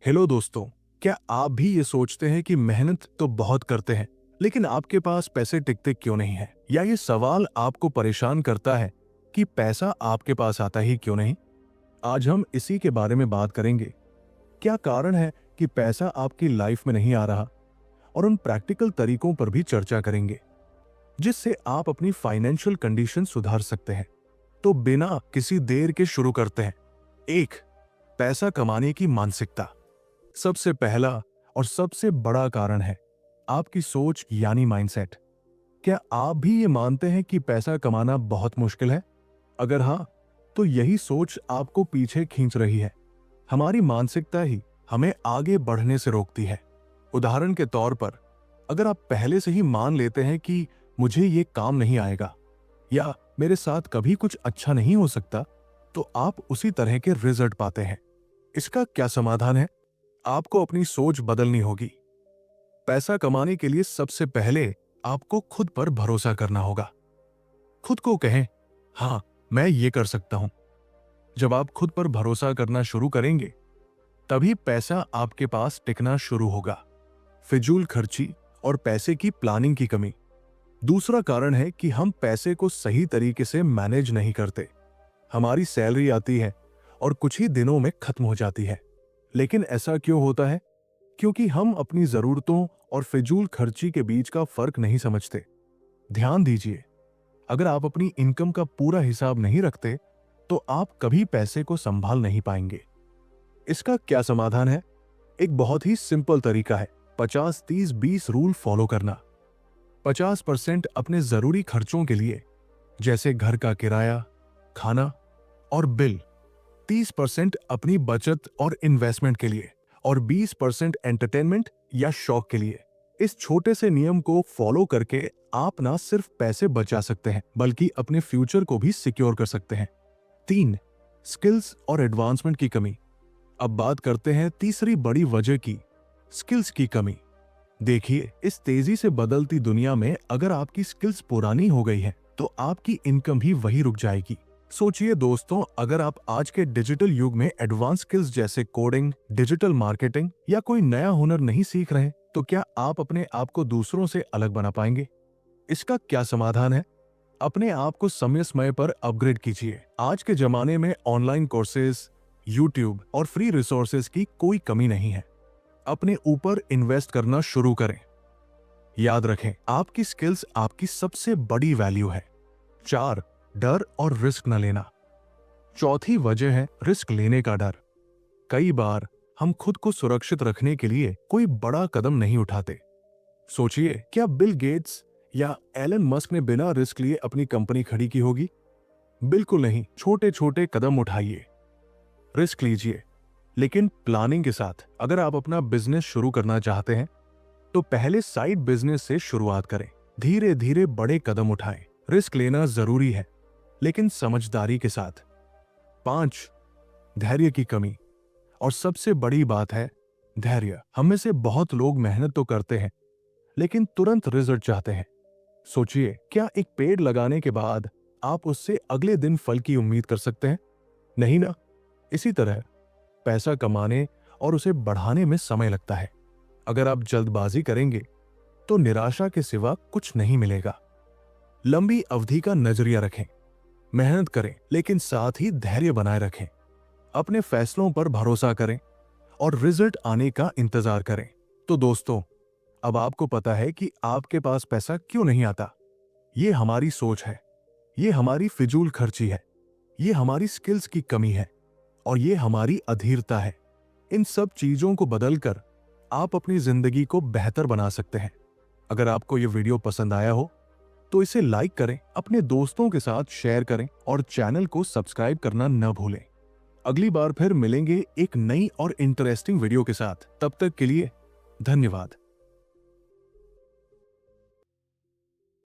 Hello दोस्तों, क्या आप भी ये सोचते हैं कि मेहनत तो बहुत करते हैं लेकिन आपके पास पैसे टिकते क्यों नहीं है? या ये सवाल आपको परेशान करता है कि पैसा आपके पास आता ही क्यों नहीं? आज हम इसी के बारे में बात करेंगे। क्या कारण है कि पैसा आपकी लाइफ में नहीं आ रहा, और उन प्रैक्टिकल तरीकों पर भी चर्चा करेंगे जिससे आप अपनी फाइनेंशियल कंडीशन सुधार सकते हैं। तो बिना किसी देर के शुरू करते हैं। एक, पैसा कमाने की मानसिकता। सबसे पहला और सबसे बड़ा कारण है आपकी सोच यानी माइंडसेट। क्या आप भी ये मानते हैं कि पैसा कमाना बहुत मुश्किल है? अगर हां, तो यही सोच आपको पीछे खींच रही है। हमारी मानसिकता ही हमें आगे बढ़ने से रोकती है। उदाहरण के तौर पर, अगर आप पहले से ही मान लेते हैं कि मुझे ये काम नहीं आएगा या मेरे साथ कभी कुछ अच्छा नहीं हो सकता, तो आप उसी तरह के रिजल्ट पाते हैं। इसका क्या समाधान है? आपको अपनी सोच बदलनी होगी। पैसा कमाने के लिए सबसे पहले आपको खुद पर भरोसा करना होगा। खुद को कहें, हाँ, मैं ये कर सकता हूं। जब आप खुद पर भरोसा करना शुरू करेंगे, तभी पैसा आपके पास टिकना शुरू होगा। फिजूल खर्ची और पैसे की प्लानिंग की कमी। दूसरा कारण है कि हम पैसे को सही तरीके से मैनेज नहीं करते। हमारी सैलरी आती है और कुछ ही दिनों में खत्म हो जाती है। लेकिन ऐसा क्यों होता है? क्योंकि हम अपनी जरूरतों और फिजूल खर्ची के बीच का फर्क नहीं समझते। ध्यान दीजिए, अगर आप अपनी इनकम का पूरा हिसाब नहीं रखते, तो आप कभी पैसे को संभाल नहीं पाएंगे। इसका क्या समाधान है? एक बहुत ही सिंपल तरीका है, 50-30-20 रूल फॉलो करना। 50% अपने जरूरी खर्चों के लिए, जैसे घर का किराया, खाना और बिल। 30% अपनी बचत और इन्वेस्टमेंट के लिए, और 20% एंटरटेनमेंट या शौक के लिए। इस छोटे से नियम को फॉलो करके आप ना सिर्फ पैसे बचा सकते हैं, बल्कि अपने फ्यूचर को भी सिक्योर कर सकते हैं। 3, स्किल्स और एडवांसमेंट की कमी। अब बात करते हैं तीसरी बड़ी वजह की, स्किल्स की कमी। देखिए, इस तेजी से बदलती दुनिया में अगर आपकी स्किल्स पुरानी हो गई है, तो आपकी इनकम भी वही रुक जाएगी। सोचिए दोस्तों, अगर आप आज के डिजिटल युग में एडवांस स्किल्स जैसे कोडिंग, डिजिटल मार्केटिंग या कोई नया हुनर नहीं सीख रहे, तो क्या आप अपने आप को दूसरों से अलग बना पाएंगे? इसका क्या समाधान है? अपने आप को समय समय पर अपग्रेड कीजिए। आज के जमाने में ऑनलाइन कोर्सेज, यूट्यूब और फ्री रिसोर्सेज की कोई कमी नहीं है। अपने ऊपर इन्वेस्ट करना शुरू करें। याद रखें, आपकी स्किल्स आपकी सबसे बड़ी वैल्यू है। 4, डर और रिस्क न लेना। चौथी वजह है रिस्क लेने का डर। कई बार हम खुद को सुरक्षित रखने के लिए कोई बड़ा कदम नहीं उठाते। सोचिए, क्या बिल गेट्स या एलन मस्क ने बिना रिस्क लिए अपनी कंपनी खड़ी की होगी? बिल्कुल नहीं। छोटे छोटे कदम उठाइए, रिस्क लीजिए, लेकिन प्लानिंग के साथ। अगर आप अपना बिजनेस शुरू करना चाहते हैं, तो पहले साइड बिजनेस से शुरुआत करें। धीरे धीरे बड़े कदम उठाएं। रिस्क लेना जरूरी है, लेकिन समझदारी के साथ। 5, धैर्य की कमी। और सबसे बड़ी बात है धैर्य। हम में से बहुत लोग मेहनत तो करते हैं, लेकिन तुरंत रिजल्ट चाहते हैं। सोचिए, क्या एक पेड़ लगाने के बाद आप उससे अगले दिन फल की उम्मीद कर सकते हैं? नहीं ना। इसी तरह पैसा कमाने और उसे बढ़ाने में समय लगता है। अगर आप जल्दबाजी करेंगे, तो निराशा के सिवा कुछ नहीं मिलेगा। लंबी अवधि का नजरिया रखें। मेहनत करें, लेकिन साथ ही धैर्य बनाए रखें। अपने फैसलों पर भरोसा करें और रिजल्ट आने का इंतजार करें। तो दोस्तों, अब आपको पता है कि आपके पास पैसा क्यों नहीं आता। ये हमारी सोच है, ये हमारी फिजूल खर्ची है, ये हमारी स्किल्स की कमी है, और ये हमारी अधीरता है। इन सब चीजों को बदलकर आप अपनी जिंदगी को बेहतर बना सकते हैं। अगर आपको ये वीडियो पसंद आया हो, तो इसे लाइक करें, अपने दोस्तों के साथ शेयर करें और चैनल को सब्सक्राइब करना न भूलें। अगली बार फिर मिलेंगे एक नई और इंटरेस्टिंग वीडियो के साथ। तब तक के लिए धन्यवाद।